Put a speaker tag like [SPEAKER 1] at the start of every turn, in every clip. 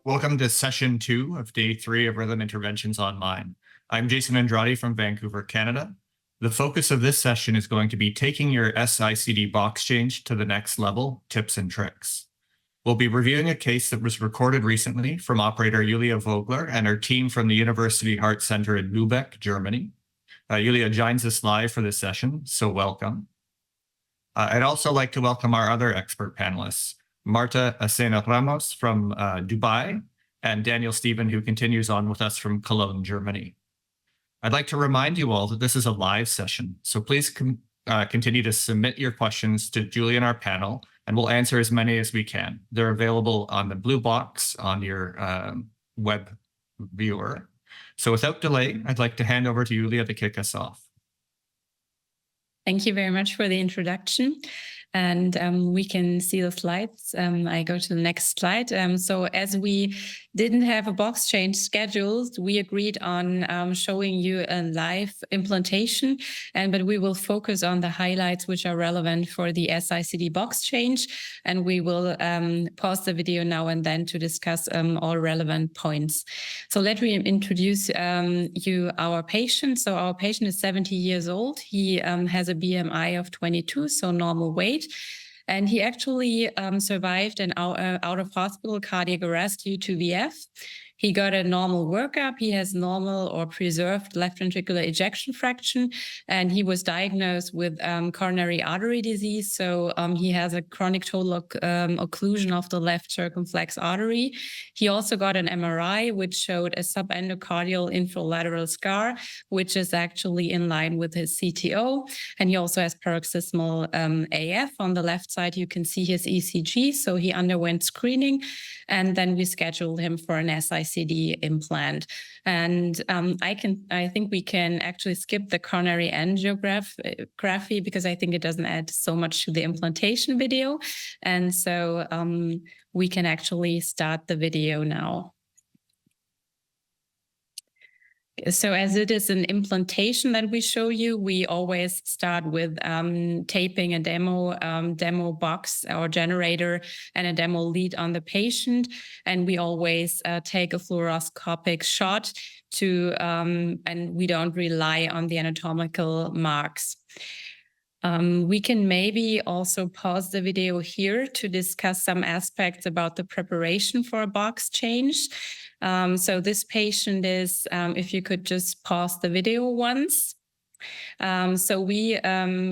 [SPEAKER 1] Welcome to session 2 of day 3 of Rhythm Interventions Online. I'm Jason Andrade from Vancouver, Canada. The focus of this session is going to be taking your S-ICD box change to the next level, tips and tricks. We'll be reviewing a case that was recorded recently from operator Julia Vogler and her team from the University Heart Center in Lübeck, Germany. Julia joins us live for this session, so welcome. I'd also like to welcome our other expert panelists, Marta Acena Ramos from Dubai, and Daniel Stephen, who continues on with us from Cologne, Germany. I'd like to remind you all that this is a live session, so please continue to submit your questions to Julia and our panel, and we'll answer as many as we can. They're available on the blue box on your web viewer. So without delay, I'd like to hand over to Julia to kick us off.
[SPEAKER 2] Thank you very much for the introduction. And we can see the slides. I go to the next slide. So as we didn't have a box change scheduled, we agreed on showing you a live implementation, but we will focus on the highlights which are relevant for the S-ICD box change. And we will pause the video now and then to discuss all relevant points. So let me introduce you our patient. So our patient is 70 years old. He has a BMI of 22, so normal weight. And he actually survived an out of hospital cardiac arrest due to VF. He got a normal workup. He has normal or preserved left ventricular ejection fraction, and he was diagnosed with coronary artery disease. So he has a chronic total occlusion of the left circumflex artery. He also got an MRI, which showed a subendocardial infralateral scar, which is actually in line with his CTO. And he also has paroxysmal AF. On the left side, you can see his ECG. So he underwent screening, and then we scheduled him for an S-ICD implant. And I think we can actually skip the coronary angiography because I think it doesn't add so much to the implantation video. And so we can actually start the video now. So as it is an implantation that we show you, we always start with taping a demo box or generator and a demo lead on the patient. And we always take a fluoroscopic shot and we don't rely on the anatomical marks. We can maybe also pause the video here to discuss some aspects about the preparation for a box change. So this patient is, if you could just pause the video once. So we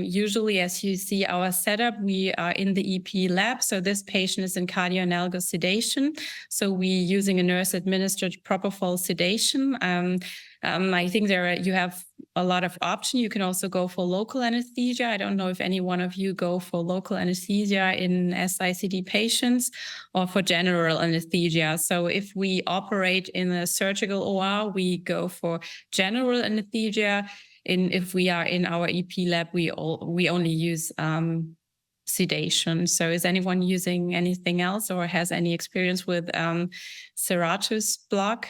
[SPEAKER 2] usually, as you see our setup, we are in the EP lab. So this patient is in cardioanalogous sedation. So we're using a nurse-administered propofol sedation. I think you have a lot of options. You can also go for local anesthesia. I don't know if any one of you go for local anesthesia in S-ICD patients or for general anesthesia. So if we operate in a surgical OR, we go for general anesthesia. If we are in our EP lab, we only use sedation. So is anyone using anything else or has any experience with serratus block?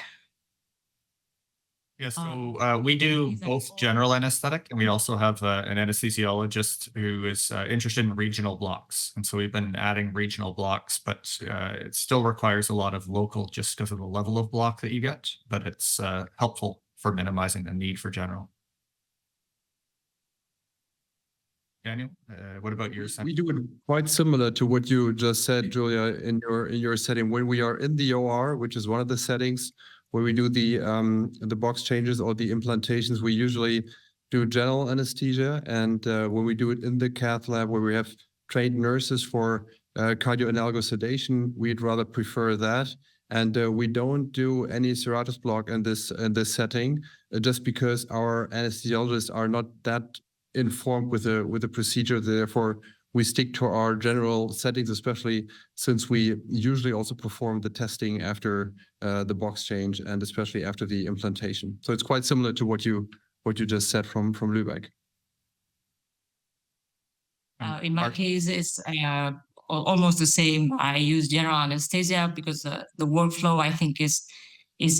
[SPEAKER 1] Yeah, so we do both general anesthetic, and we also have an anesthesiologist who is interested in regional blocks. And so we've been adding regional blocks, but it still requires a lot of local just because of the level of block that you get, but it's helpful for minimizing the need for general. Daniel, what about your setting?
[SPEAKER 3] We do it quite similar to what you just said, Julia, in your setting. When we are in the OR, which is one of the settings where we do the box changes or the implantations, we usually do general anesthesia. And when we do it in the cath lab, where we have trained nurses for cardioanalogous sedation, we'd rather prefer that. And we don't do any serratus block in this setting, just because our anesthesiologists are not that informed with the procedure. Therefore, we stick to our general settings, especially since we usually also perform the testing after the box change and especially after the implantation. So it's quite similar to what you just said from Lübeck.
[SPEAKER 4] In my case, it's almost the same. I use general anesthesia because the workflow, I think, is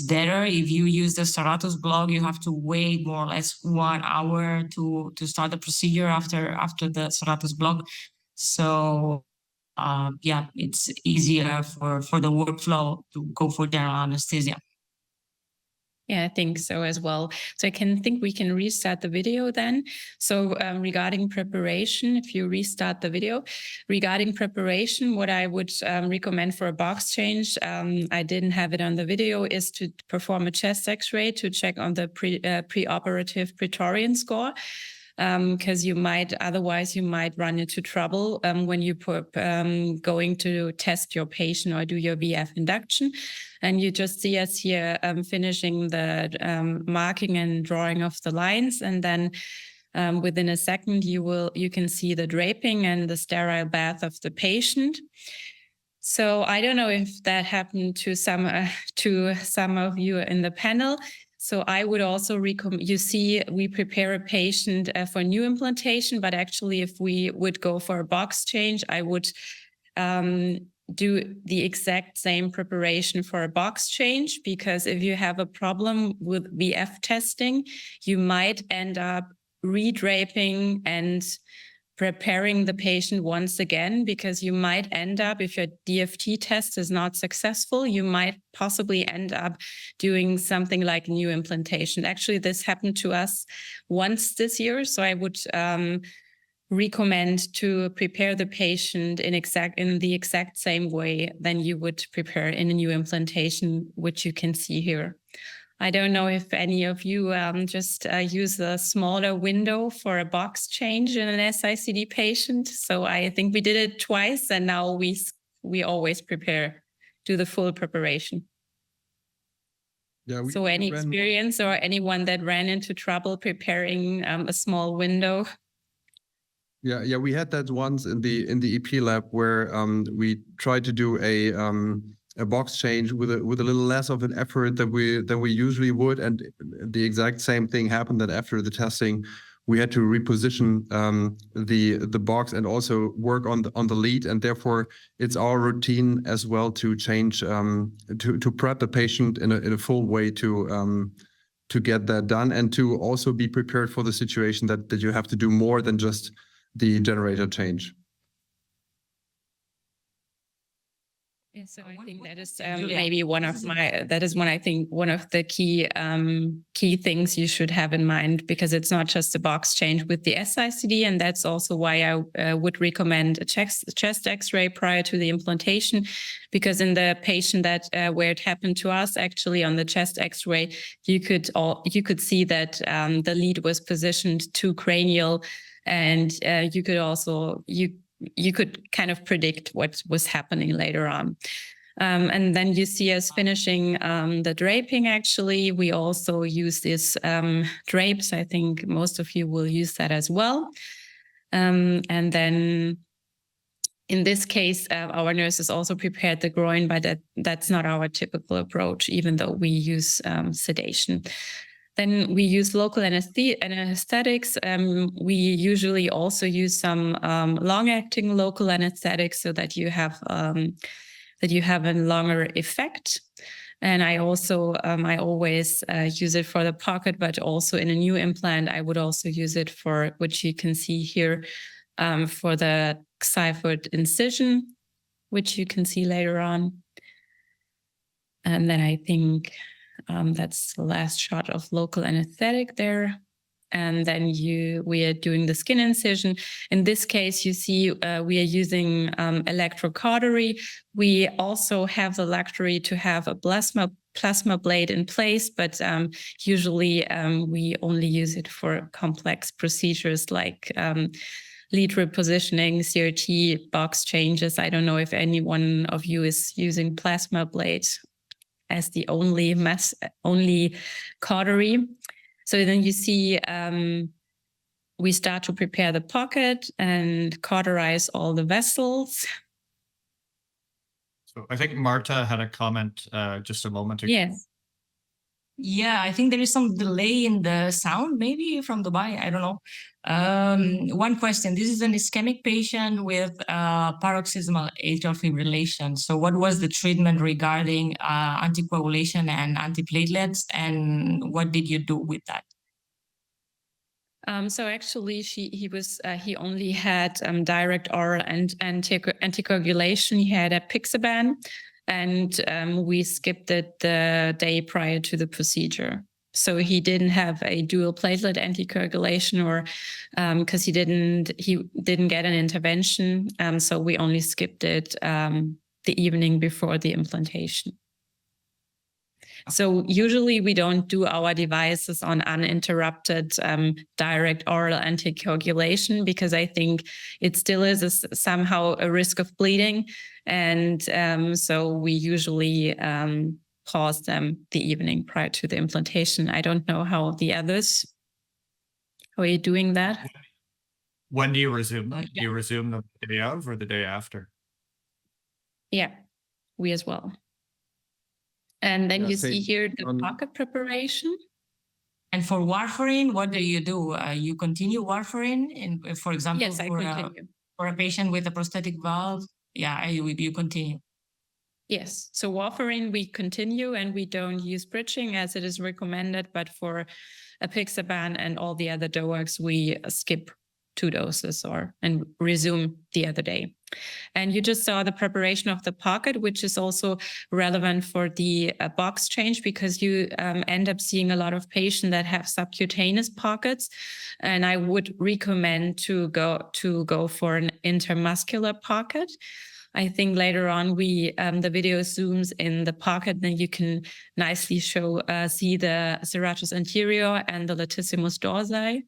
[SPEAKER 4] better. If you use the serratus block, you have to wait more or less 1 hour to start the procedure after the serratus block. So yeah, it's easier for the workflow to go for general anesthesia.
[SPEAKER 2] Yeah, I think so as well. So I think we can restart the video then. So regarding preparation, if you restart the video, regarding preparation, what I would recommend for a box change, I didn't have it on the video, is to perform a chest X-ray to check on the preoperative Praetorian score. Because otherwise you might run into trouble when you going to test your patient or do your VF induction. And you just see us here finishing the marking and drawing of the lines, and then within a second you can see the draping and the sterile bath of the patient. So I don't know if that happened to some of you in the panel. So I would also recommend, you see, we prepare a patient for new implantation, but actually if we would go for a box change, I would do the exact same preparation for a box change, because if you have a problem with VF testing, you might end up redraping and preparing the patient once again, because you might end up, if your DFT test is not successful, you might possibly end up doing something like new implantation. Actually, this happened to us once this year. So I would recommend to prepare the patient in the exact same way than you would prepare in a new implantation, which you can see here. I don't know if any of you just use a smaller window for a box change in an S-ICD patient. So I think we did it twice, and now we always do the full preparation.
[SPEAKER 3] Yeah.
[SPEAKER 2] So any experience or anyone that ran into trouble preparing a small window?
[SPEAKER 3] Yeah, we had that once in the EP lab where we tried to do a box change with a little less of an effort than we usually would, and the exact same thing happened. That after the testing, we had to reposition the box and also work on the lead, and therefore it's our routine as well to change to prep the patient in a full way to get that done, and to also be prepared for the situation that you have to do more than just the generator change.
[SPEAKER 2] Yeah, so I think that is maybe one of the key things you should have in mind, because it's not just a box change with the S-ICD, and that's also why I would recommend a chest X-ray prior to the implantation, because in the patient that where it happened to us, actually on the chest X-ray, you could see that the lead was positioned too cranial, and you could also you could kind of predict what was happening later on. And then you see us finishing the draping. Actually, we also use these drapes. I think most of you will use that as well. And then in this case, our nurses also prepared the groin, but that's not our typical approach, even though we use sedation. Then we use local anesthetics. We usually also use some long-acting local anesthetics so that you have a longer effect. And I also I always use it for the pocket, but also in a new implant, I would also use it for, which you can see here, for the xiphoid incision, which you can see later on. And then I think that's the last shot of local anesthetic there. And then we are doing the skin incision. In this case, you see we are using electrocautery. We also have the luxury to have a plasma blade in place, but usually we only use it for complex procedures like lead repositioning, CRT, box changes. I don't know if any one of you is using plasma blade as the only cautery. So then you see we start to prepare the pocket and cauterize all the vessels.
[SPEAKER 1] So I think Marta had a comment just a moment ago.
[SPEAKER 2] Yes.
[SPEAKER 4] Yeah, I think there is some delay in the sound, maybe from Dubai. I don't know. One question. This is an ischemic patient with paroxysmal atrial fibrillation. So what was the treatment regarding anticoagulation and antiplatelets, and what did you do with that?
[SPEAKER 2] So actually, he only had direct oral and anticoagulation. He had apixaban, and we skipped it the day prior to the procedure. So he didn't have a dual platelet anticoagulation, or because he didn't get an intervention. So we only skipped it the evening before the implantation. So usually we don't do our devices on uninterrupted direct oral anticoagulation, because I think it still is somehow a risk of bleeding. And so we usually pause them the evening prior to the implantation. I don't know how the others, how are you doing that?
[SPEAKER 1] When do you resume them?
[SPEAKER 4] Yeah.
[SPEAKER 1] Do you resume the day of or the day after?
[SPEAKER 2] Yeah, we as well. And then
[SPEAKER 3] Yeah,
[SPEAKER 2] you see
[SPEAKER 3] same
[SPEAKER 2] here the
[SPEAKER 3] on-
[SPEAKER 2] pocket preparation.
[SPEAKER 4] And for warfarin, what do? You continue warfarin, and for example,
[SPEAKER 2] Yes, I continue.
[SPEAKER 4] for a patient with a prosthetic valve, you continue.
[SPEAKER 2] Yes. So warfarin, we continue, and we don't use bridging as it is recommended. But for apixaban and all the other DOACs, we skip 2 doses and resume the other day. And you just saw the preparation of the pocket, which is also relevant for the box change, because you end up seeing a lot of patients that have subcutaneous pockets. And I would recommend to go for an intermuscular pocket. I think later on the video zooms in the pocket, then you can nicely see the serratus anterior and the latissimus dorsi.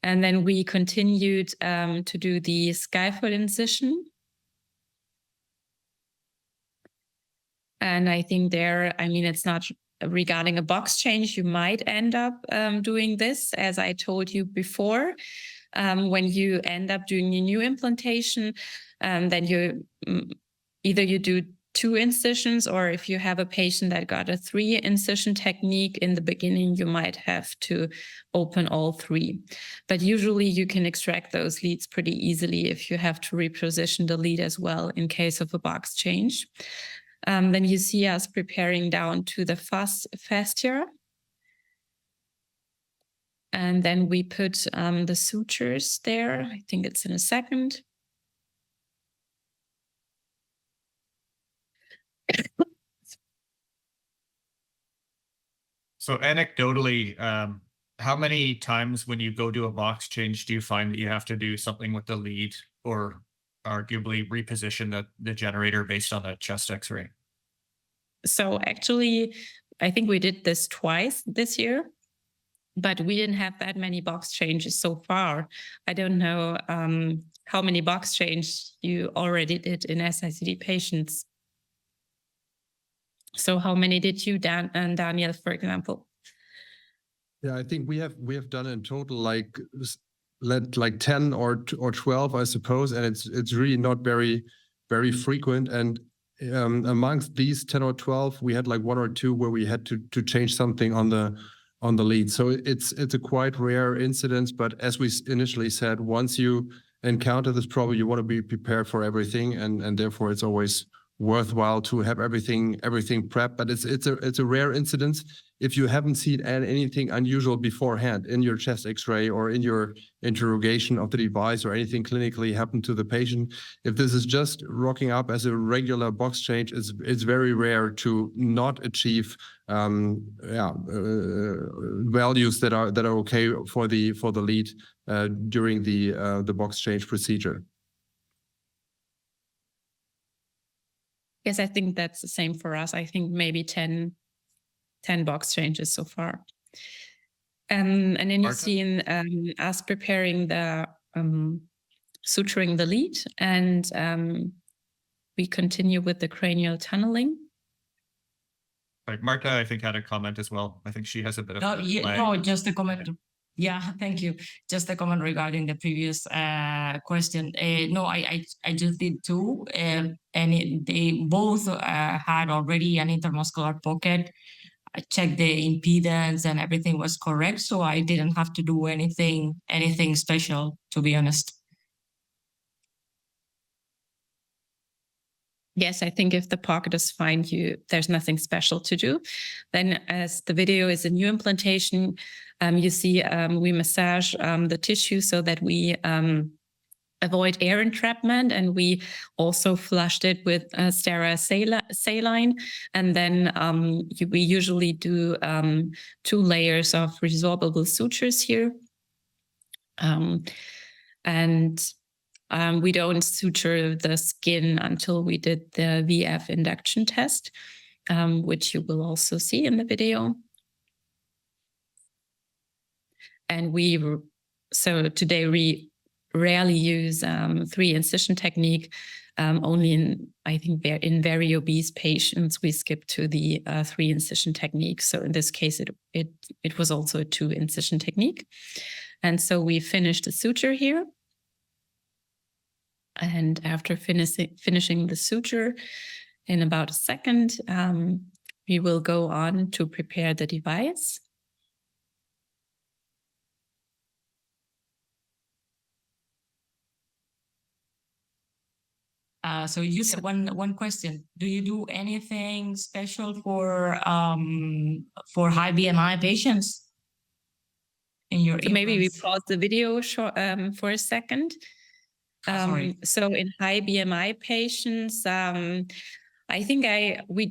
[SPEAKER 2] And then we continued to do the skyfoot incision. And I think it's not regarding a box change. You might end up doing this, as I told you before. When you end up doing a new implantation, then either you do 2 incisions, or if you have a patient that got a 3 incision technique in the beginning, you might have to open all 3. But usually you can extract those leads pretty easily if you have to reposition the lead as well in case of a box change. Then you see us preparing down to the fascia. And then we put the sutures there. I think it's in a second.
[SPEAKER 1] So anecdotally, how many times when you go do a box change do you find that you have to do something with the lead, or arguably reposition the generator based on a chest X-ray?
[SPEAKER 2] So actually, I think we did this twice this year, but we didn't have that many box changes so far. I don't know how many box changes you already did in S-ICD patients. So how many did you, Daniel, for example?
[SPEAKER 3] Yeah, I think we have done in total like 10 or 12, I suppose, and it's really not very frequent. And amongst these 10 or 12, we had like 1 or 2 where we had to change something on the lead. So it's a quite rare incidence. But as we initially said, once you encounter this problem, you want to be prepared for everything, and therefore it's always worthwhile to have everything prepped. But it's a rare incidence if you haven't seen anything unusual beforehand in your chest X-ray or in your interrogation of the device, or anything clinically happened to the patient. If this is just rocking up as a regular box change, it's very rare to not achieve values that are okay for the lead during the box change procedure.
[SPEAKER 2] Yes, I think that's the same for us. I think maybe 10 box changes so far. And then you see us preparing the suturing the lead, and we continue with the cranial tunneling.
[SPEAKER 1] Like Marta, I think, had a comment as well. I think she has a bit of
[SPEAKER 4] just a comment. Yeah, thank you. Just a comment regarding the previous question. No, I just did 2, and they both had already an intermuscular pocket. I checked the impedance and everything was correct, so I didn't have to do anything special, to be honest.
[SPEAKER 2] yes, I think if the pocket is fine, there's nothing special to do. Then, as the video is a new implantation, you see we massage the tissue so that we avoid air entrapment, and we also flushed it with sterile saline. And then we usually do 2 layers of resorbable sutures here. We don't suture the skin until we did the VF induction test, which you will also see in the video. And so today we rarely use 3 incision technique. Only I think in very obese patients, we skip to the 3 incision technique. So in this case, it was also a 2 incision technique. And so we finished the suture here. And after finishing the suture in about a second, we will go on to prepare the device.
[SPEAKER 4] So you said one question. Do you do anything special for high BMI patients in your
[SPEAKER 2] So maybe we
[SPEAKER 4] implants?
[SPEAKER 2] pause the video for a second.
[SPEAKER 4] Sorry.
[SPEAKER 2] So in high BMI patients, I think we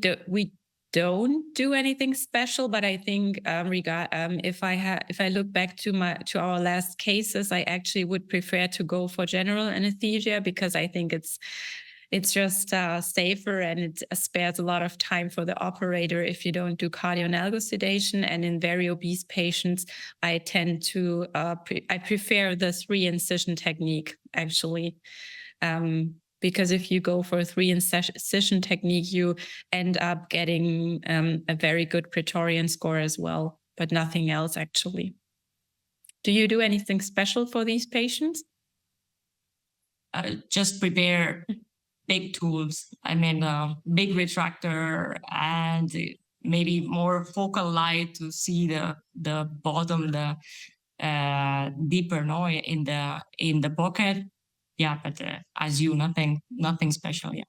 [SPEAKER 2] don't do anything special, but I think if I look back to our last cases, I actually would prefer to go for general anesthesia, because I think it's just safer, and it spares a lot of time for the operator if you don't do cardioanalgesic sedation. And in very obese patients, I tend to I prefer the 3 incision technique actually. Because if you go for a 3 incision technique, you end up getting a very good Praetorian score as well, but nothing else actually. Do you do anything special for these patients?
[SPEAKER 4] Just prepare big tools. I mean, big retractor and maybe more focal light to see the bottom, the deeper in the pocket. Yeah, but as nothing special. Yeah.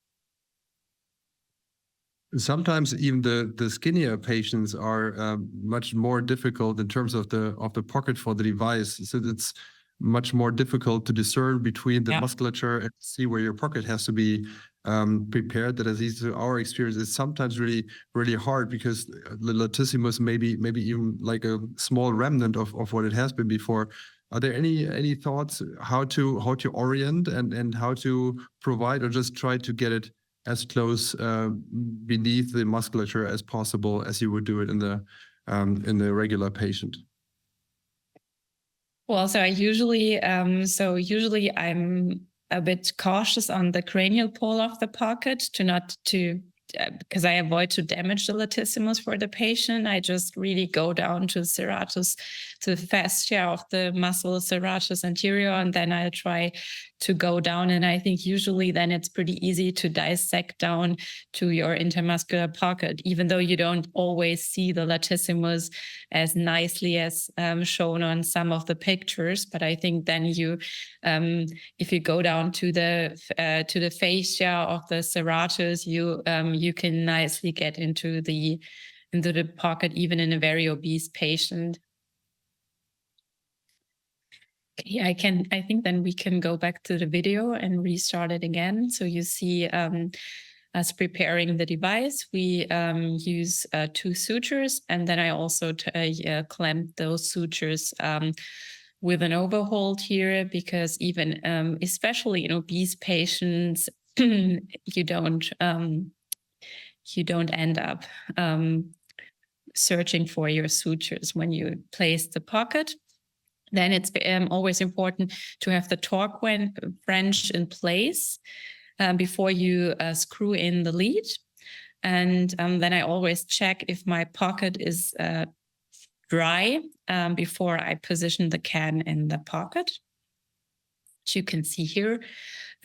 [SPEAKER 3] Sometimes even the skinnier patients are much more difficult in terms of the pocket for the device. So it's much more difficult to discern between the musculature and see where your pocket has to be prepared. That, at least to our experience, is sometimes really, really hard, because the latissimus maybe even like a small remnant of what it has been before. Are there any thoughts how to orient and how to provide, or just try to get it as close beneath the musculature as possible as you would do it in the regular patient?
[SPEAKER 2] Well, so usually I'm a bit cautious on the cranial pole of the pocket because I avoid to damage the latissimus for the patient. I just really go down to serratus, to the fascia of the muscle serratus anterior, and then I'll try to go down. And I think usually then it's pretty easy to dissect down to your intermuscular pocket, even though you don't always see the latissimus as nicely as shown on some of the pictures. But I think then if you go down to the fascia of the serratus, you can nicely get into the pocket, even in a very obese patient. Okay, I think then we can go back to the video and restart it again. So you see us preparing the device. We use 2 sutures, and then I also clamped those sutures with an overhold here, because even especially in obese patients, you don't end up searching for your sutures when you place the pocket. Then it's always important to have the torque wrench in place before you screw in the lead. And then I always check if my pocket is dry before I position the can in the pocket, which you can see here.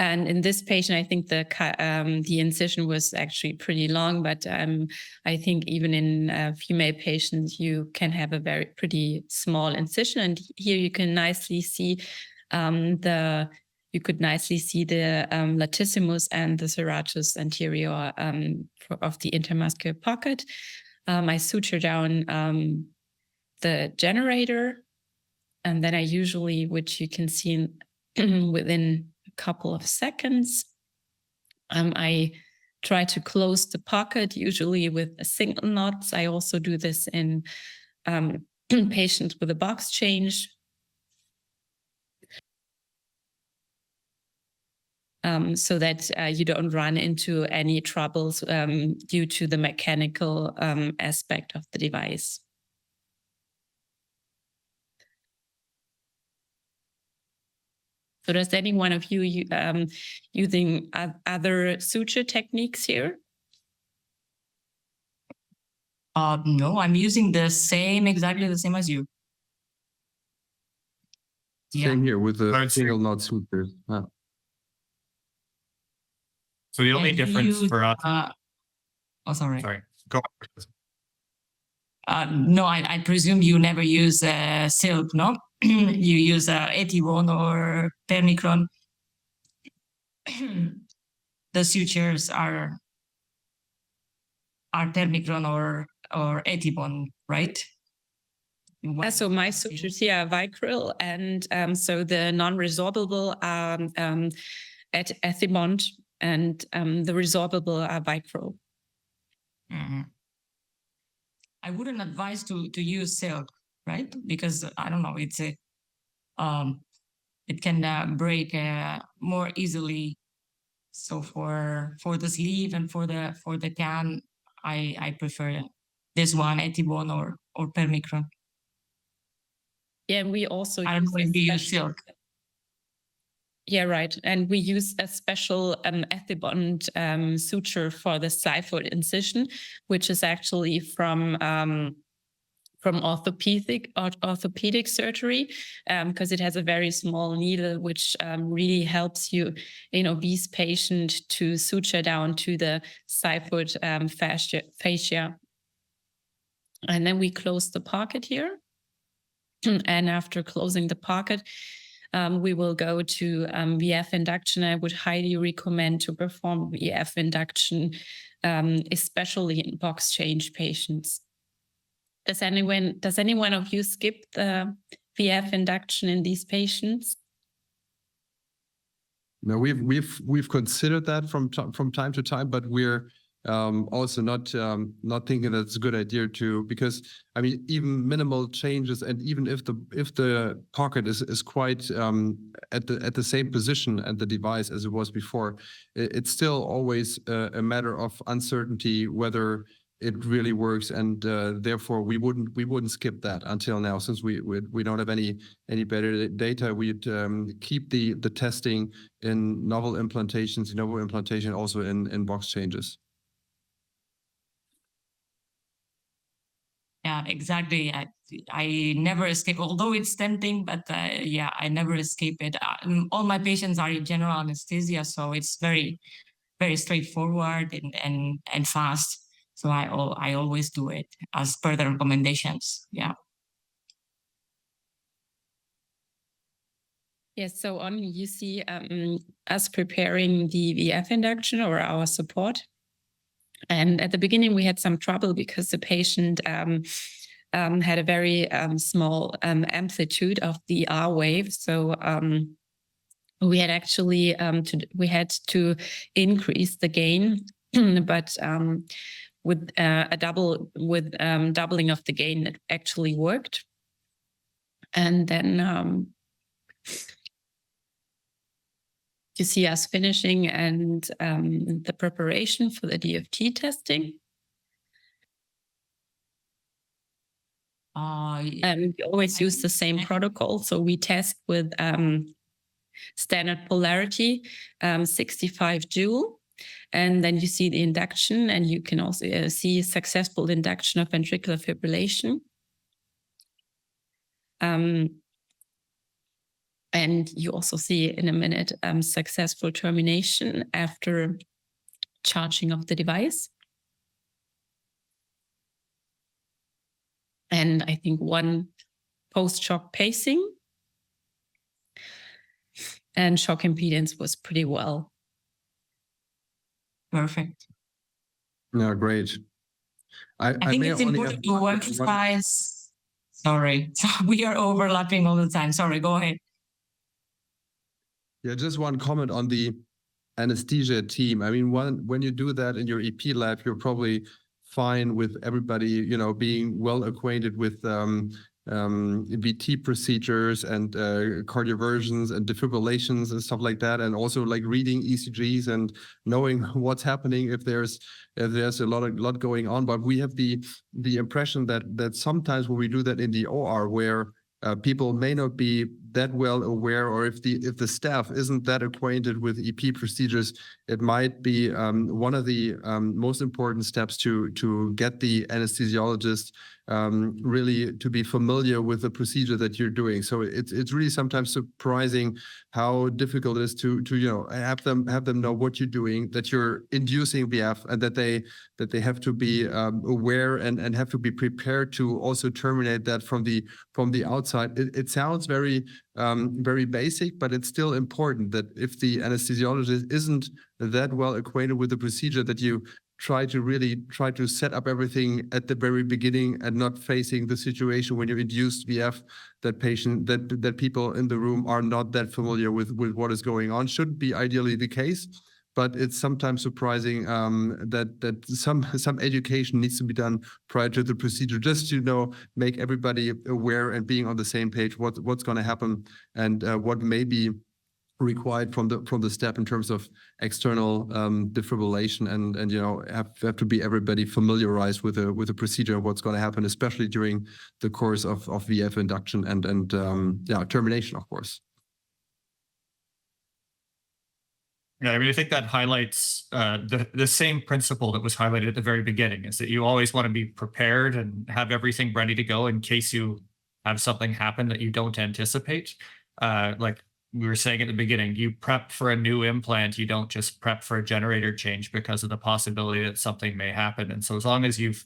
[SPEAKER 2] And in this patient, I think the incision was actually pretty long, but I think even in female patients, you can have a pretty small incision. And here you can nicely see the you could nicely see the latissimus and the serratus anterior of the intermuscular pocket. I suture down the generator, and then I usually, which you can see within a couple of seconds, I try to close the pocket, usually with a single knot. I also do this in patients with a box change. So that you don't run into any troubles due to the mechanical aspect of the device. So does any one of you using other suture techniques here?
[SPEAKER 4] No, I'm using exactly the same as you.
[SPEAKER 3] Same here with the
[SPEAKER 1] I'd say-
[SPEAKER 3] single knot sutures.
[SPEAKER 1] So the only
[SPEAKER 4] And you
[SPEAKER 1] difference
[SPEAKER 4] use,
[SPEAKER 1] for us,
[SPEAKER 4] sorry.
[SPEAKER 1] sorry, go on.
[SPEAKER 4] No, I presume you never use silk, no? You use Etibond or Permicron. The sutures are Permicron or Etibond, right?
[SPEAKER 2] So my sutures here are Vicryl, and so the non-resorbable are Ethibond, and the resorbable are Vicryl.
[SPEAKER 4] Mm-hmm. I wouldn't advise to use silk, right? Because I don't know, it's a it can break more easily. So for the sleeve and for the can, I prefer this one, Etibond or Permicron.
[SPEAKER 2] Yeah, and we also
[SPEAKER 4] I don't know if you use silk.
[SPEAKER 2] Yeah, right. And we use a special Ethibond suture for the side-foot incision, which is actually from orthopedic surgery, because it has a very small needle, which really helps you, these patients to suture down to the side-foot fascia. And then we close the pocket here. And after closing the pocket, we will go to VF induction. I would highly recommend to perform VF induction, especially in box change patients. Does anyone of you skip the VF induction in these patients?
[SPEAKER 3] No, we've considered that from time to time, but we're also not thinking that's a good idea because I mean even minimal changes, and even if the pocket is quite at the same position at the device as it was before, it's still always a matter of uncertainty whether it really works, and therefore we wouldn't skip that until now, since we don't have any better data. We'd keep the testing in novel implantations, also in box changes.
[SPEAKER 4] Yeah, exactly. I never escape, although it's tempting, but yeah, I never escape it. All my patients are in general anesthesia, so it's very, very straightforward and fast. So I always do it as per the recommendations. Yeah.
[SPEAKER 2] Yes, so on you see us preparing the VF induction or our support. And at the beginning, we had some trouble because the patient had a very small amplitude of the R wave. So we had actually to increase the gain, but with doubling of the gain, it actually worked. And then you see us finishing and the preparation for the DFT testing. We always use the same protocol. So we test with standard polarity, 65 joule. And then you see the induction, and you can also see successful induction of ventricular fibrillation. And you also see in a minute successful termination after charging of the device. And I think one post-shock pacing. and shock impedance was pretty well.
[SPEAKER 4] Perfect.
[SPEAKER 3] Yeah, great.
[SPEAKER 4] I think
[SPEAKER 3] may
[SPEAKER 4] it's
[SPEAKER 3] only
[SPEAKER 4] important
[SPEAKER 3] have
[SPEAKER 4] to emphasize. Sorry, we are overlapping all the time. Sorry, go ahead.
[SPEAKER 3] Yeah, just one comment on the anesthesia team. I mean, when you do that in your EP lab, you're probably fine with everybody, being well acquainted with VT procedures and cardioversions and defibrillations and stuff like that, and also like reading ECGs and knowing what's happening if there's a lot going on. But we have the impression that sometimes when we do that in the OR, where people may not be that well aware, or if the staff isn't that acquainted with EP procedures, it might be one of the most important steps to get the anesthesiologist really to be familiar with the procedure that you're doing. So it's really sometimes surprising how difficult it is to have them know what you're doing, that you're inducing VF, and that they have to be aware and have to be prepared to also terminate that from the outside. It sounds very basic, but it's still important that if the anesthesiologist isn't that well acquainted with the procedure, that you try to set up everything at the very beginning and not facing the situation when you induced VF that people in the room are not that familiar with what is going on. Should be ideally the case, but it's sometimes surprising that some education needs to be done prior to the procedure, just to make everybody aware and being on the same page what's going to happen and what may be required from the step in terms of external defibrillation, and have to be everybody familiarized with the procedure and what's going to happen, especially during the course of VF induction and termination, of course.
[SPEAKER 1] Yeah, I mean, I think that highlights the same principle that was highlighted at the very beginning, is that you always want to be prepared and have everything ready to go in case you have something happen that you don't anticipate. Like we were saying at the beginning, you prep for a new implant, you don't just prep for a generator change because of the possibility that something may happen. And so as long as you've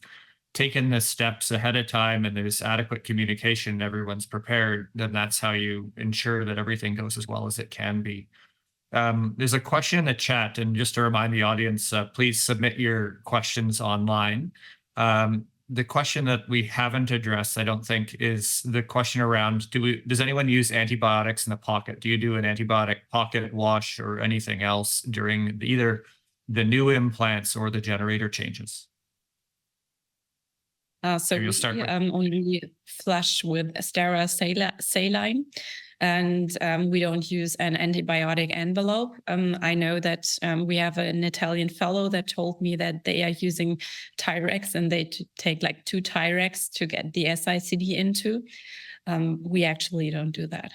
[SPEAKER 1] taken the steps ahead of time and there's adequate communication, everyone's prepared, then that's how you ensure that everything goes as well as it can be. There's a question in the chat, and just to remind the audience, please submit your questions online. The question that we haven't addressed, I don't think, is the question around, does anyone use antibiotics in the pocket? Do you do an antibiotic pocket wash or anything else during either the new implants or the generator changes?
[SPEAKER 2] So
[SPEAKER 1] Maybe
[SPEAKER 2] we
[SPEAKER 1] you'll start with-
[SPEAKER 2] only flush with sterile saline, and we don't use an antibiotic envelope. I know that we have an Italian fellow that told me that they are using Tyrex, and they take like 2 Tyrex to get the S-ICD into. We actually don't do that.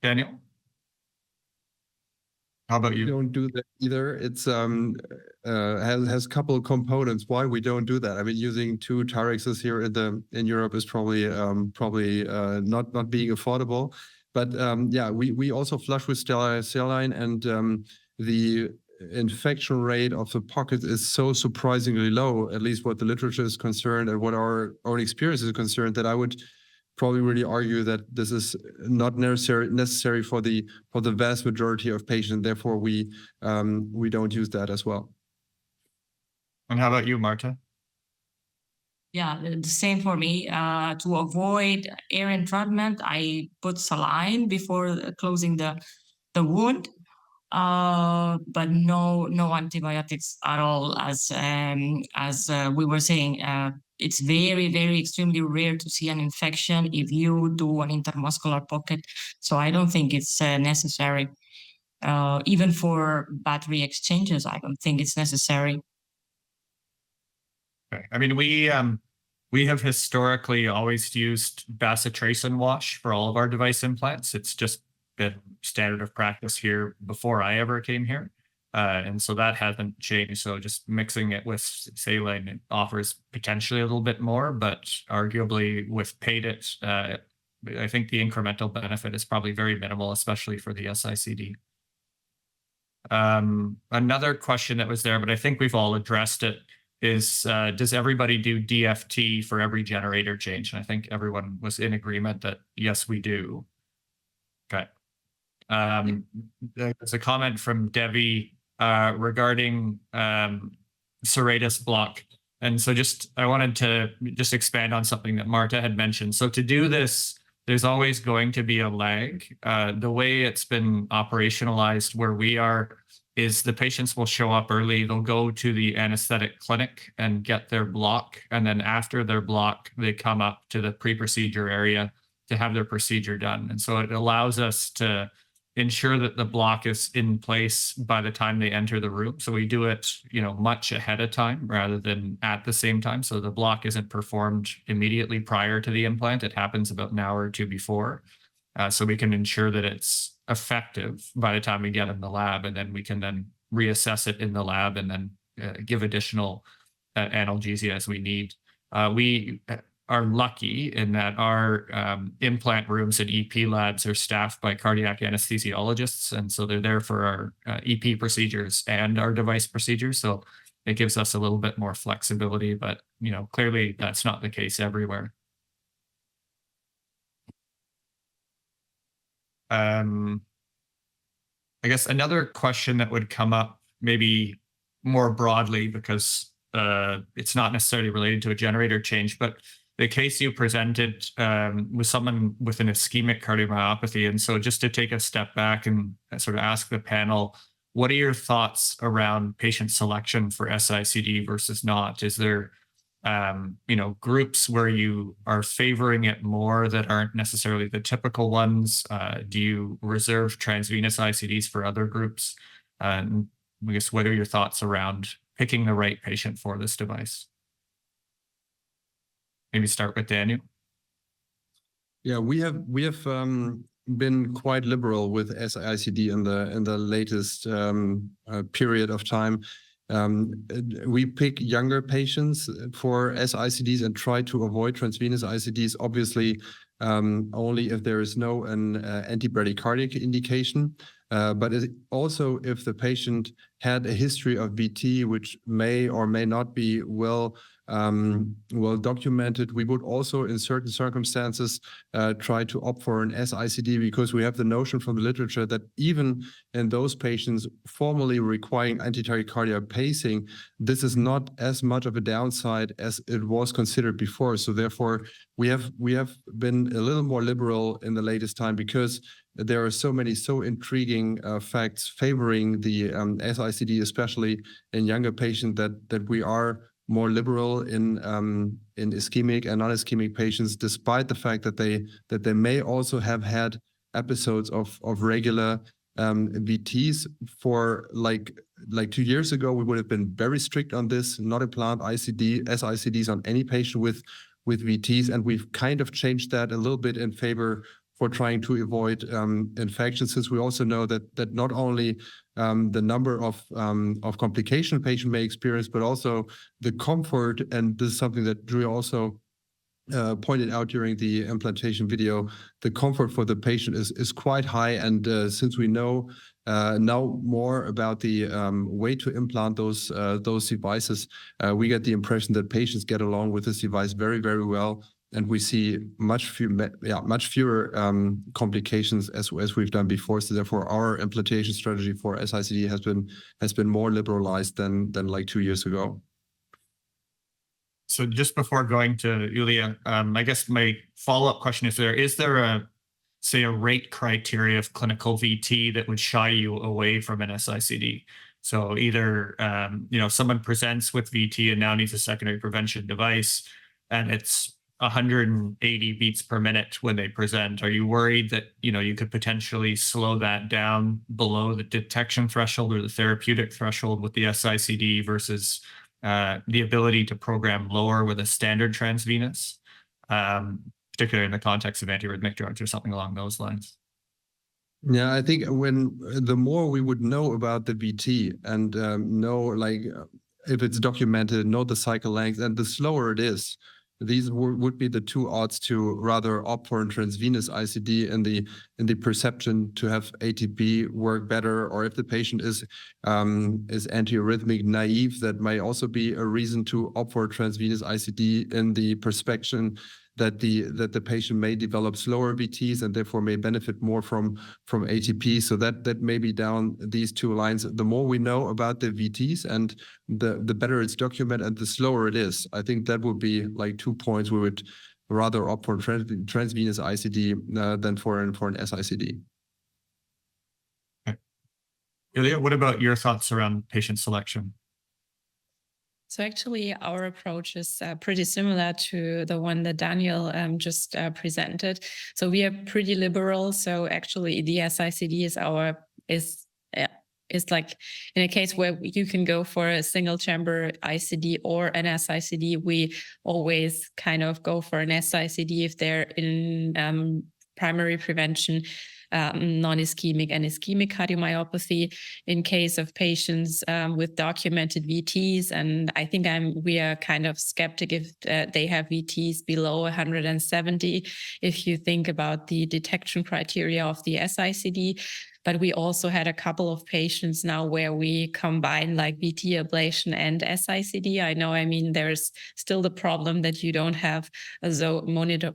[SPEAKER 1] Daniel? How about you?
[SPEAKER 3] We don't do that either. It's has a couple of components why we don't do that. I mean, using 2 Tyrexes here in Europe is probably not being affordable. But we also flush with sterile saline, and the infection rate of the pocket is so surprisingly low, at least what the literature is concerned and what our own experience is concerned, that I would probably really argue that this is not necessary for the vast majority of patients. Therefore, we don't use that as well.
[SPEAKER 1] And how about you, Marta?
[SPEAKER 4] Yeah, the same for me. To avoid air entrapment, I put saline before closing the wound, but no antibiotics at all. As we were saying, it's very, very extremely rare to see an infection if you do an intermuscular pocket. So I don't think it's necessary. Even for battery exchanges, I don't think it's necessary.
[SPEAKER 1] Okay. I mean, we have historically always used bacitracin wash for all of our device implants. It's just been standard of practice here before I ever came here. And so that hasn't changed. So just mixing it with saline, it offers potentially a little bit more, but arguably with PADIT, I think the incremental benefit is probably very minimal, especially for the S-ICD. Another question that was there, but I think we've all addressed it, is does everybody do DFT for every generator change? And I think everyone was in agreement that yes, we do. Okay. There's a comment from Debbie regarding serratus block. And so I wanted to just expand on something that Marta had mentioned. So to do this, there's always going to be a lag. The way it's been operationalized where we are is the patients will show up early. They'll go to the anesthetic clinic and get their block. And then after their block, they come up to the pre-procedure area to have their procedure done. And so it allows us to ensure that the block is in place by the time they enter the room. So we do it, much ahead of time rather than at the same time. So the block isn't performed immediately prior to the implant. It happens about an hour or two before. So we can ensure that it's effective by the time we get in the lab, and then we can then reassess it in the lab and then give additional analgesia as we need. We are lucky in that our implant rooms and EP labs are staffed by cardiac anesthesiologists. And so they're there for our EP procedures and our device procedures. So it gives us a little bit more flexibility, but clearly that's not the case everywhere. I guess another question that would come up maybe more broadly, because it's not necessarily related to a generator change, but the case you presented was someone with an ischemic cardiomyopathy. And so just to take a step back and sort of ask the panel, what are your thoughts around patient selection for S-ICD versus not? Is there, groups where you are favoring it more that aren't necessarily the typical ones? Do you reserve transvenous ICDs for other groups? I guess, what are your thoughts around picking the right patient for this device? Maybe start with Daniel.
[SPEAKER 3] Yeah, we have been quite liberal with S-ICD in the latest period of time. We pick younger patients for S-ICDs and try to avoid transvenous ICDs, obviously only if there is no antibradycardic indication. But also if the patient had a history of VT, which may or may not be well documented, we would also, in certain circumstances, try to opt for an S-ICD, because we have the notion from the literature that even in those patients formally requiring antitachycardia pacing, this is not as much of a downside as it was considered before. So therefore, we have been a little more liberal in the latest time, because there are so many intriguing facts favoring the S-ICD, especially in younger patients, that we are more liberal in ischemic and non-ischemic patients, despite the fact that they may also have had episodes of regular VTs. For like 2 years ago, we would have been very strict on this, not implant S-ICDs on any patient with VTs, and we've kind of changed that a little bit in favor for trying to avoid infections, since we also know that not only the number of complication a patient may experience, but also the comfort, and this is something that Julia also pointed out during the implantation video, the comfort for the patient is quite high. And since we know now more about the way to implant those devices, we get the impression that patients get along with this device very, very well. And we see much fewer complications as we've done before. So therefore, our implantation strategy for S-ICD has been more liberalized than like 2 years ago.
[SPEAKER 1] So just before going to Julia, I guess my follow-up question is there a rate criteria of clinical VT that would shy you away from an S-ICD? So either someone presents with VT and now needs a secondary prevention device, and it's 180 beats per minute when they present. Are you worried that you could potentially slow that down below the detection threshold or the therapeutic threshold with the S-ICD versus the ability to program lower with a standard transvenous, particularly in the context of antiarrhythmic drugs or something along those lines?
[SPEAKER 3] Yeah, I think the more we would know about the VT and know if it's documented, know the cycle length, and the slower it is, these would be the two odds to rather opt for a transvenous ICD in the perception to have ATP work better, or if the patient is antiarrhythmic naive, that may also be a reason to opt for a transvenous ICD in the perception that the patient may develop slower VTs and therefore may benefit more from ATP. So that may be down these two lines. The more we know about the VTs and the better it's documented and the slower it is, I think that would be like 2 points we would rather opt for transvenous ICD than for an S-ICD.
[SPEAKER 1] Ilya, what about your thoughts around patient selection?
[SPEAKER 2] So actually, our approach is pretty similar to the one that Daniel just presented. So we are pretty liberal. So actually, the S-ICD is like in a case where you can go for a single chamber ICD or an S-ICD, we always kind of go for an S-ICD if they're in primary prevention, non-ischemic and ischemic cardiomyopathy in case of patients with documented VTs. And I think we are kind of skeptic if they have VTs below 170, if you think about the detection criteria of the S-ICD. But we also had a couple of patients now where we combine like VT ablation and S-ICD. I mean, there's still the problem that you don't have a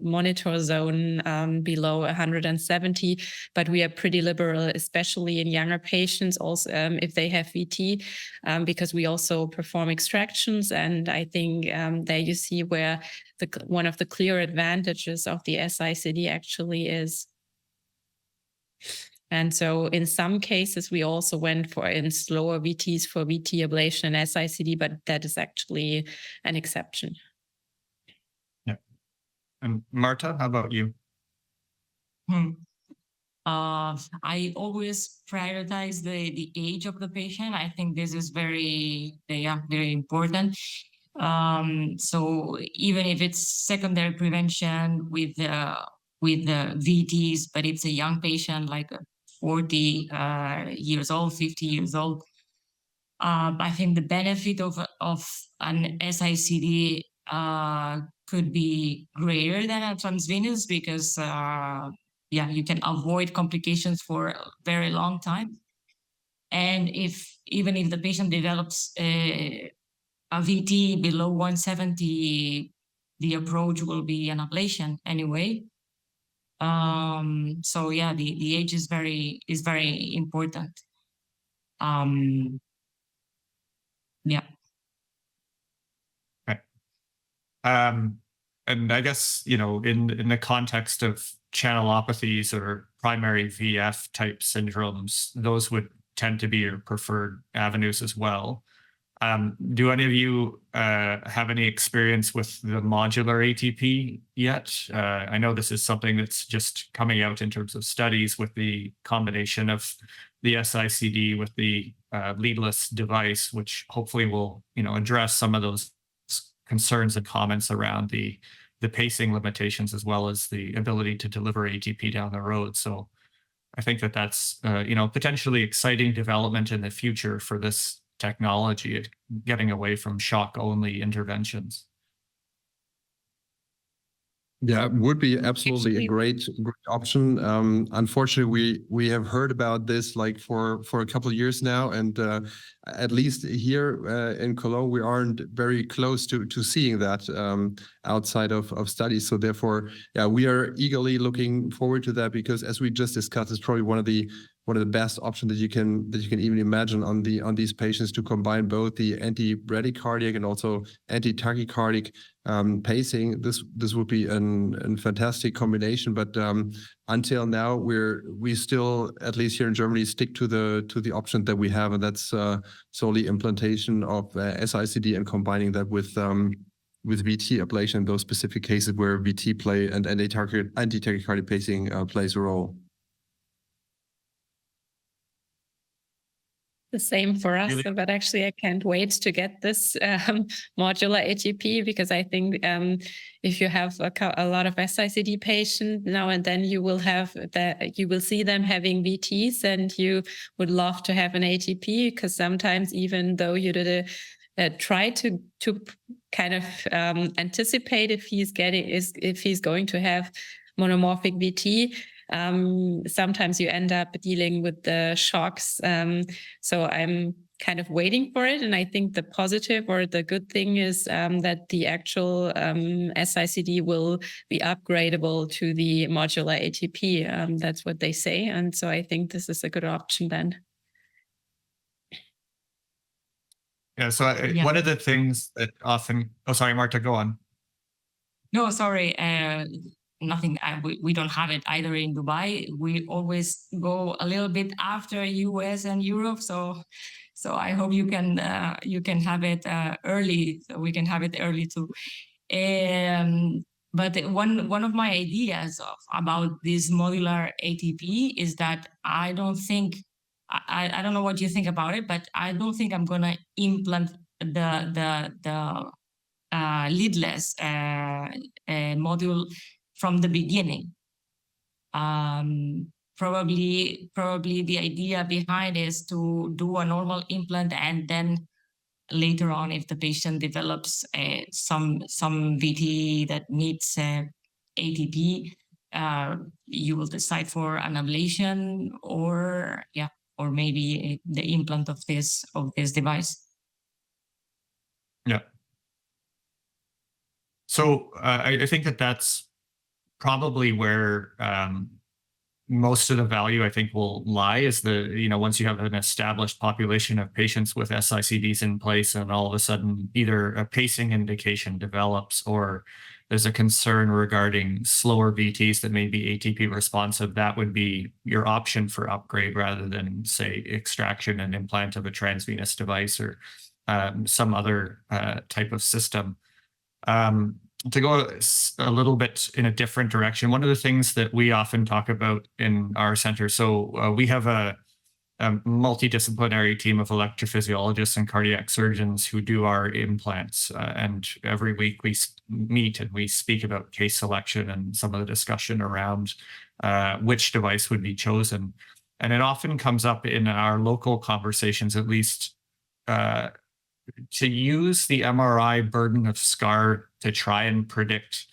[SPEAKER 2] monitor zone below 170, but we are pretty liberal, especially in younger patients also if they have VT, because we also perform extractions. And I think there you see where one of the clear advantages of the S-ICD actually is. And so in some cases, we also went in slower VTs for VT ablation and S-ICD, but that is actually an exception.
[SPEAKER 1] Yeah. And Marta, how about you?
[SPEAKER 4] I always prioritize the age of the patient. I think this is very important. So even if it's secondary prevention with the VTs, but it's a young patient, like 40 years old, 50 years old, I think the benefit of an S-ICD could be greater than a transvenous because you can avoid complications for a very long time. And even if the patient develops a VT below 170, the approach will be an ablation anyway. So yeah, the age is very important. Yeah.
[SPEAKER 1] Okay. And I guess, in the context of channelopathies or primary VF type syndromes, those would tend to be your preferred avenues as well. Do any of you have any experience with the modular ATP yet? I know this is something that's just coming out in terms of studies with the combination of the S-ICD with the leadless device, which hopefully will, address some of those concerns and comments around the pacing limitations as well as the ability to deliver ATP down the road. So I think that's potentially exciting development in the future for this technology, getting away from shock-only interventions.
[SPEAKER 3] Yeah, it would be absolutely a great option. Unfortunately, we have heard about this like for a couple of years now, and at least here in Cologne, we aren't very close to seeing that outside of studies. So therefore, yeah, we are eagerly looking forward to that because, as we just discussed, it's probably one of the best options that you can even imagine on these patients to combine both the anti-bradycardic and also anti-tachycardic pacing. This would be a fantastic combination. But until now, we still, at least here in Germany, stick to the option that we have, and that's solely implantation of S-ICD and combining that with VT ablation in those specific cases where VT play and anti-tachycardic pacing plays a role.
[SPEAKER 2] The same for us,
[SPEAKER 1] Really?
[SPEAKER 2] but actually I can't wait to get this modular ATP because I think if you have a lot of S-ICD patients now and then, you will see them having VTs, and you would love to have an ATP because sometimes even though you did try to kind of anticipate if he's going to have monomorphic VT, Sometimes you end up dealing with the shocks. So I'm kind of waiting for it. And I think the positive or the good thing is that the actual S-ICD will be upgradable to the modular ATP. That's what they say. And so I think this is a good option then.
[SPEAKER 1] Yeah, so one of the things that often, oh, sorry, Marta, go on.
[SPEAKER 4] No, sorry, nothing. We don't have it either in Dubai. We always go a little bit after US and Europe. So I hope you can have it early. So we can have it early too. But one of my ideas about this modular ATP is that I don't know what you think about it, but I don't think I'm gonna implant the leadless module from the beginning. Probably the idea behind is to do a normal implant, and then later on, if the patient develops some VT that needs ATP, you will decide for an ablation or maybe the implant of this device.
[SPEAKER 1] Yeah. So I think that's probably where most of the value, I think, will lie, is once you have an established population of patients with S-ICDs in place, and all of a sudden either a pacing indication develops or there's a concern regarding slower VTs that may be ATP responsive, that would be your option for upgrade rather than, say, extraction and implant of a transvenous device or some other type of system. To go a little bit in a different direction, one of the things that we often talk about in our center, so we have a multidisciplinary team of electrophysiologists and cardiac surgeons who do our implants. And every week we meet and we speak about case selection and some of the discussion around which device would be chosen. And it often comes up in our local conversations, at least, to use the MRI burden of scar to try and predict,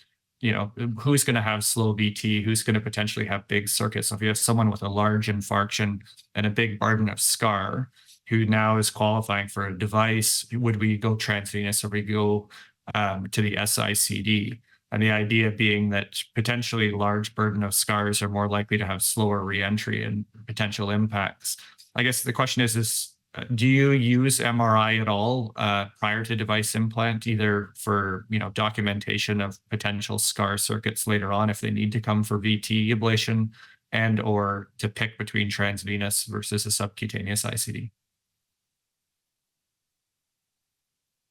[SPEAKER 1] who's going to have slow VT, who's going to potentially have big circuits. So if you have someone with a large infarction and a big burden of scar who now is qualifying for a device, would we go transvenous or we go to the S-ICD? And the idea being that potentially large burden of scars are more likely to have slower reentry and potential impacts. I guess the question is do you use MRI at all prior to device implant, either for documentation of potential scar circuits later on if they need to come for VT ablation, and or to pick between transvenous versus a subcutaneous ICD?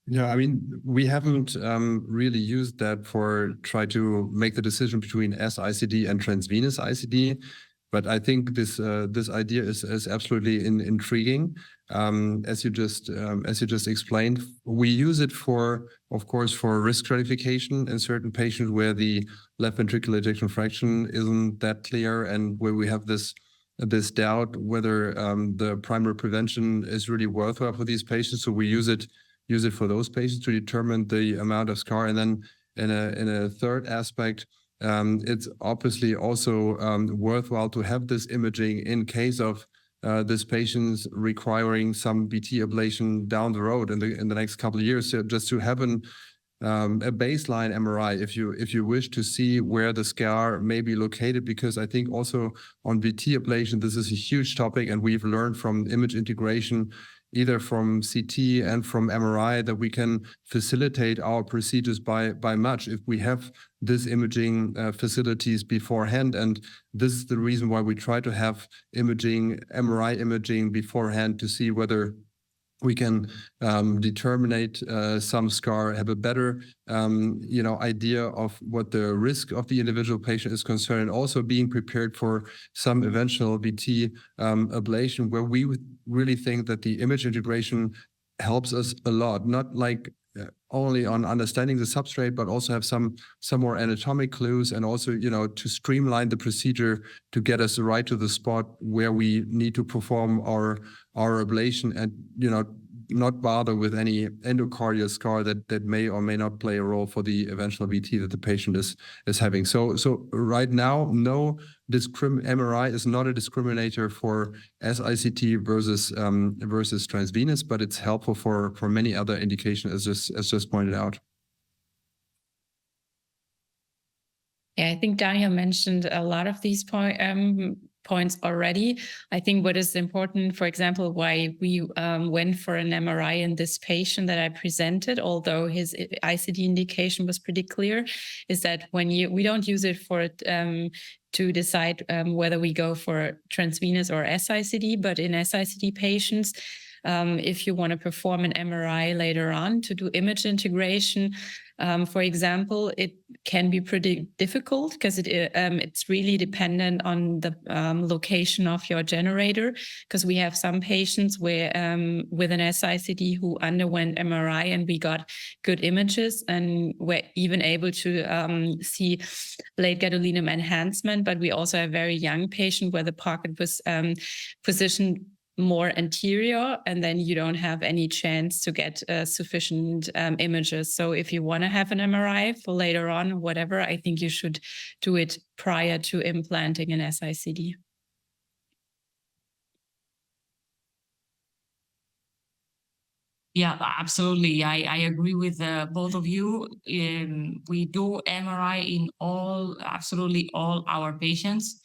[SPEAKER 3] Yeah, I mean, we haven't really used that for try to make the decision between S-ICD and transvenous ICD. But I think this idea is absolutely intriguing. As you just explained, we use it of course, for risk stratification in certain patients where the left ventricular ejection fraction isn't that clear, and where we have this doubt whether the primary prevention is really worthwhile for these patients. So we use it for those patients to determine the amount of scar. And then in a third aspect, it's obviously also worthwhile to have this imaging in case of this patient's requiring some VT ablation down the road in the next couple of years. So just to have a baseline MRI if you wish to see where the scar may be located, because I think also on VT ablation this is a huge topic, and we've learned from image integration, either from CT and from MRI, that we can facilitate our procedures by much if we have this imaging facilities beforehand. And this is the reason why we try to have MRI imaging beforehand, to see whether we can determine some scar, have a better idea of what the risk of the individual patient is concerned, and also being prepared for some eventual VT ablation, where we would really think that the image integration helps us a lot, not like only on understanding the substrate, but also have some more anatomic clues, and also to streamline the procedure to get us right to the spot where we need to perform our ablation, and not bother with any endocardial scar that may or may not play a role for the eventual VT that the patient is having. So right now, no, MRI is not a discriminator for S-ICD versus transvenous, but it's helpful for many other indications, as just pointed out.
[SPEAKER 2] Yeah, I think Daniel mentioned a lot of these points already. I think what is important, for example, why we went for an MRI in this patient that I presented, although his ICD indication was pretty clear, is that when we don't use it for to decide whether we go for transvenous or S-ICD, but in S-ICD patients, if you want to perform an MRI later on to do image integration, for example, it can be pretty difficult because it's really dependent on the location of your generator. Because we have some patients where with an S-ICD who underwent MRI and we got good images and we're even able to see late gadolinium enhancement. But we also have a very young patient where the pocket was positioned more anterior, and then you don't have any chance to get sufficient images. So if you want to have an MRI for later on, whatever, I think you should do it prior to implanting an S-ICD.
[SPEAKER 4] Yeah, absolutely. I agree with both of you. We do MRI in absolutely all our patients.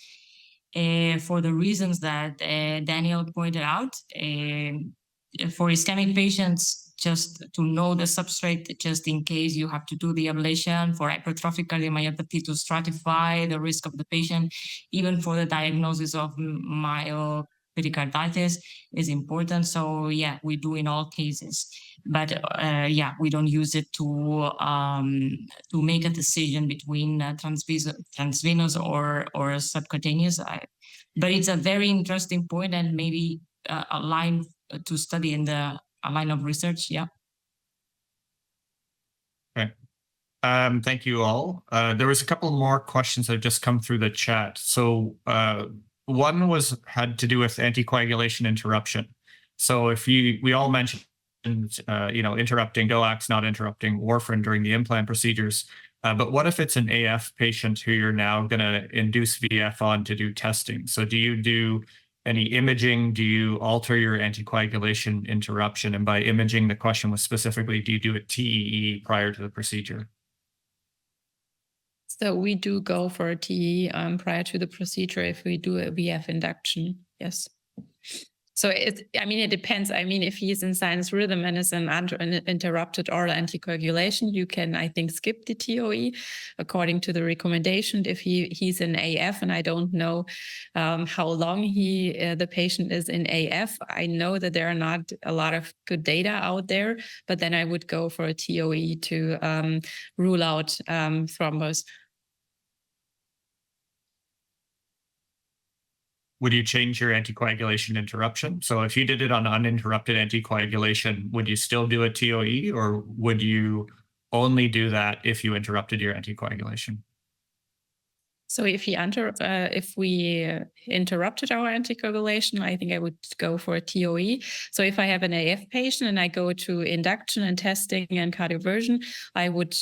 [SPEAKER 4] For the reasons that Daniel pointed out. For ischemic patients, just to know the substrate, just in case you have to do the ablation. For hypertrophic cardiomyopathy, to stratify the risk of the patient, even for the diagnosis of myopericardite is important. So yeah, we do in all cases. But yeah, we don't use it to make a decision between transvenous or subcutaneous. But it's a very interesting point, and maybe a line to study in a line of research. Yeah.
[SPEAKER 1] Okay. Thank you all. There was a couple more questions that have just come through the chat. So one had to do with anticoagulation interruption. So if we all mentioned, interrupting DOACs, not interrupting warfarin during the implant procedures. But what if it's an AF patient who you're now going to induce VF on to do testing? So do you do any imaging? Do you alter your anticoagulation interruption? And by imaging, the question was specifically, do you do a TEE prior to the procedure?
[SPEAKER 2] So we do go for a TEE prior to the procedure if we do a VF induction, yes. So it depends. I mean, if he's in sinus rhythm and is an interrupted oral anticoagulation, you can, I think, skip the TOE according to the recommendation. If he's in AF, and I don't know how long the patient is in AF, I know that there are not a lot of good data out there, but then I would go for a TOE to rule out thrombus.
[SPEAKER 1] Would you change your anticoagulation interruption? So if you did it on uninterrupted anticoagulation, would you still do a TOE, or would you only do that if you interrupted your anticoagulation?
[SPEAKER 2] So if we interrupted our anticoagulation, I think I would go for a TOE. So if I have an AF patient and I go to induction and testing and cardioversion, I would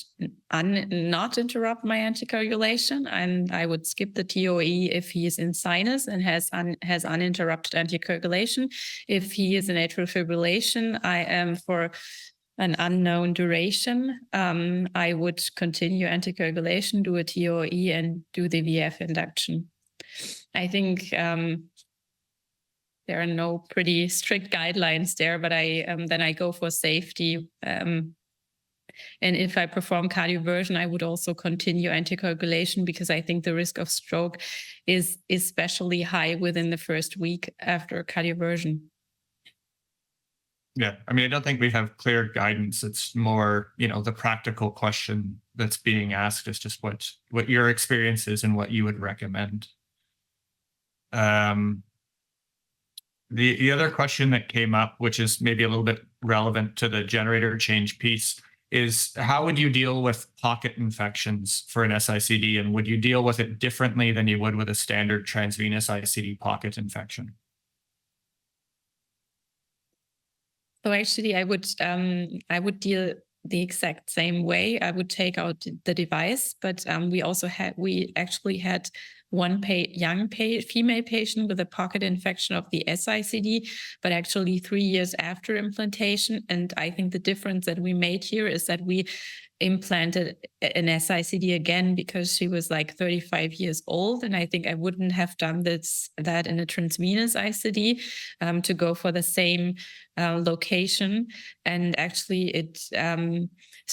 [SPEAKER 2] not interrupt my anticoagulation, and I would skip the TOE if he is in sinus and has uninterrupted anticoagulation. If he is in atrial fibrillation, I am for an unknown duration, I would continue anticoagulation, do a TOE, and do the VF induction. I think there are no pretty strict guidelines there, but then I go for safety. And if I perform cardioversion, I would also continue anticoagulation, because I think the risk of stroke is especially high within the first week after cardioversion.
[SPEAKER 1] Yeah, I mean, I don't think we have clear guidance. It's more, the practical question that's being asked is just what your experience is and what you would recommend. The other question that came up, which is maybe a little bit relevant to the generator change piece, is how would you deal with pocket infections for an S-ICD, and would you deal with it differently than you would with a standard transvenous ICD pocket infection?
[SPEAKER 2] So actually, I would deal the exact same way. I would take out the device, but we actually had one young female patient with a pocket infection of the S-ICD, but actually 3 years after implantation. And I think the difference that we made here is that we implanted an S-ICD again because she was like 35 years old, and I think I wouldn't have done that in a transvenous ICD to go for the same location. And actually,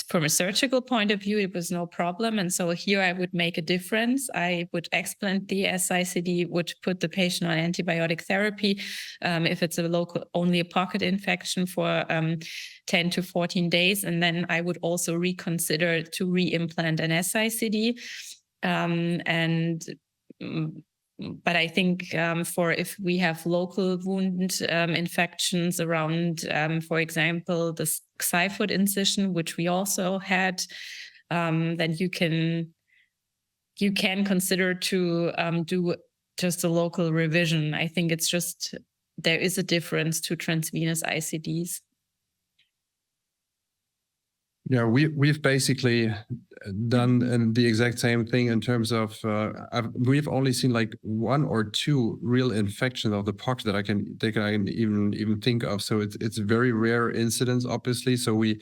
[SPEAKER 2] from a surgical point of view, it was no problem. And so here I would make a difference. I would explant the S-ICD, would put the patient on antibiotic therapy if it's only a pocket infection for 10 to 14 days. And then I would also reconsider to re-implant an S-ICD. But I think for if we have local wound infections around, for example, the xiphoid incision, which we also had, then you can consider to do just a local revision. I think it's just there is a difference to transvenous ICDs.
[SPEAKER 3] Yeah, we've basically done the exact same thing in terms of we've only seen like 1 or 2 real infections of the pocket that I can even think of. So it's a very rare incidence, obviously. So we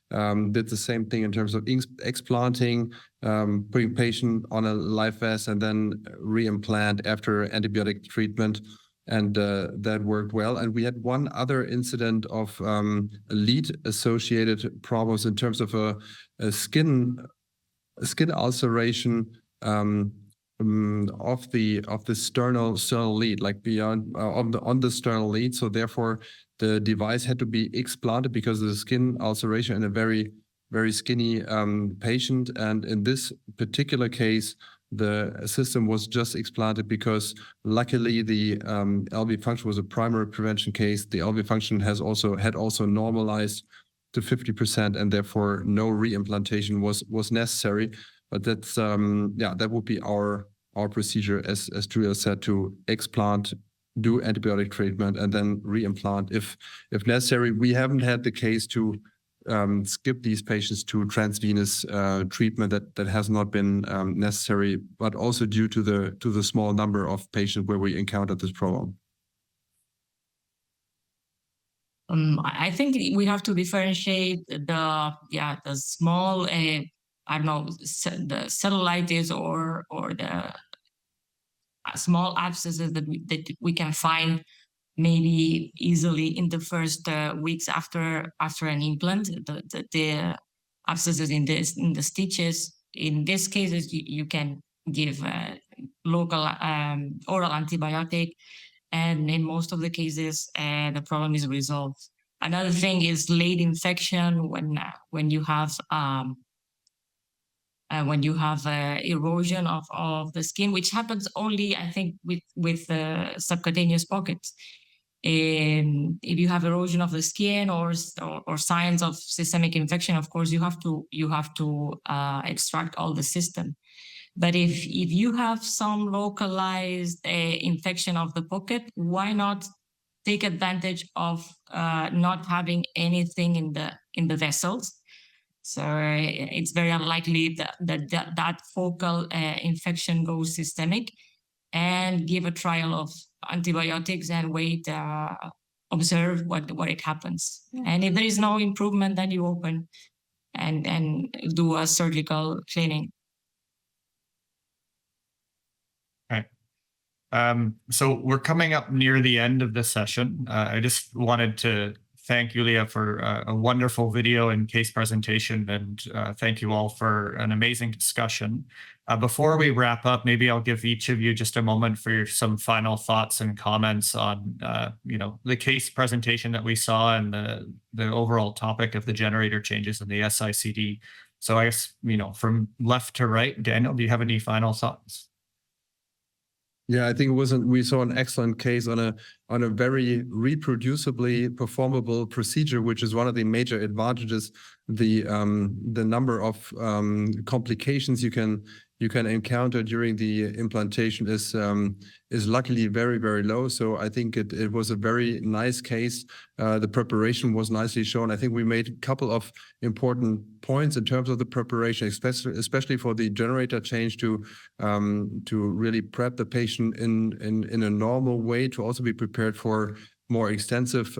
[SPEAKER 3] did the same thing in terms of explanting, putting patient on a live vest and then reimplant after antibiotic treatment. And that worked well. And we had one other incident of lead-associated problems in terms of a skin ulceration of the sternal lead, like beyond on the sternal lead. So therefore, the device had to be explanted because of the skin ulceration in a very, very skinny patient. And in this particular case, the system was just explanted because luckily the LV function was a primary prevention case. The LV function had also normalized to 50%, and therefore no reimplantation was necessary. But that's that would be our procedure, as Julia said, to explant, do antibiotic treatment, and then reimplant if necessary. We haven't had the case to skip these patients to transvenous treatment that has not been necessary, but also due to the small number of patients where we encountered this problem.
[SPEAKER 4] I think we have to differentiate the small the cellulitis or the small abscesses that we can find maybe easily in the first weeks after an implant, the abscesses in the stitches. In these cases, you can give local oral antibiotic, and in most of the cases, the problem is resolved. Another thing is late infection when you have erosion of the skin, which happens only, I think, with subcutaneous pockets. If you have erosion of the skin or signs of systemic infection, of course you have to extract all the system. But if you have some localized infection of the pocket, why not take advantage of not having anything in the vessels? So it's very unlikely that focal infection goes systemic, and give a trial of antibiotics and wait, observe what it happens. And if there is no improvement, then you open and do a surgical cleaning.
[SPEAKER 1] Okay. So we're coming up near the end of the session. I just wanted to thank Julia for a wonderful video and case presentation, and thank you all for an amazing discussion. Before we wrap up, maybe I'll give each of you just a moment for some final thoughts and comments on the case presentation that we saw and the overall topic of the generator changes in the S-ICD. So I guess, from left to right, Daniel, do you have any final thoughts?
[SPEAKER 3] Yeah, I think we saw an excellent case on a very reproducibly performable procedure, which is one of the major advantages. The number of complications you can you can encounter during the implantation is luckily very, very low. So I think it was a very nice case. The preparation was nicely shown. I think we made a couple of important points in terms of the preparation, especially for the generator change to really prep the patient in a normal way, to also be prepared for more extensive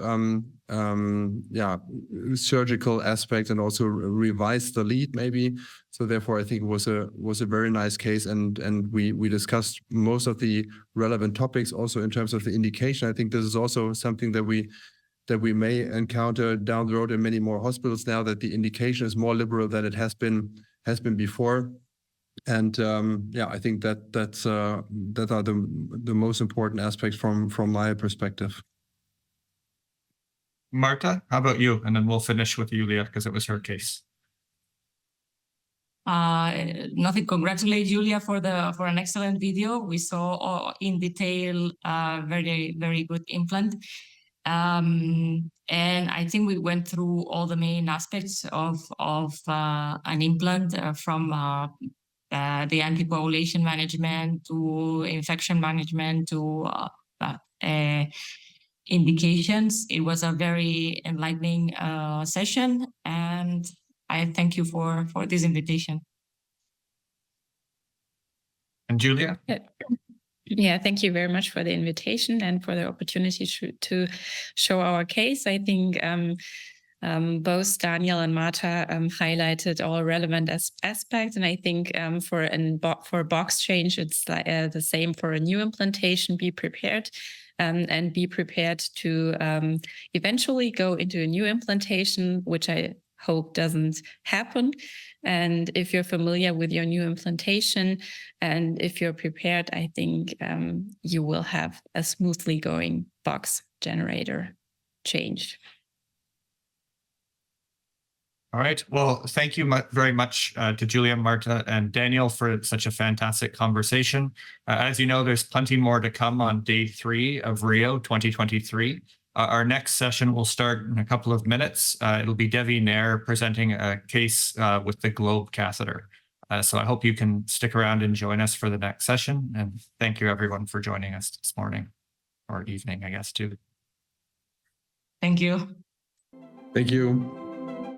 [SPEAKER 3] surgical aspects, and also revise the lead maybe. So therefore, I think it was a very nice case, and we discussed most of the relevant topics also in terms of the indication. I think this is also something that we may encounter down the road in many more hospitals now, that the indication is more liberal than it has been before. And I think that are the most important aspects from my perspective.
[SPEAKER 1] Marta, how about you? And then we'll finish with Julia, because it was her case.
[SPEAKER 4] Nothing. Congratulate Julia for an excellent video. We saw in detail very, very good implant. And I think we went through all the main aspects of an implant, from the anticoagulation management to infection management to indications. It was a very enlightening session, and I thank you for this invitation.
[SPEAKER 1] And Julia?
[SPEAKER 2] Yeah, thank you very much for the invitation and for the opportunity to show our case. I think both Daniel and Marta highlighted all relevant aspects, and I think for box change, it's the same for a new implantation. Be prepared. And be prepared to eventually go into a new implantation, which I hope doesn't happen. And if you're familiar with your new implantation, and if you're prepared, I think you will have a smoothly going box generator change.
[SPEAKER 1] All right. Well, thank you very much to Julia, Marta, and Daniel for such a fantastic conversation. As you know, there's plenty more to come on day 3 of Rio 2023. Our next session will start in a couple of minutes. It'll be Devi Nair presenting a case with the globe catheter. So I hope you can stick around and join us for the next session. And thank you, everyone, for joining us this morning, or evening, I guess, too.
[SPEAKER 4] Thank you.
[SPEAKER 3] Thank you.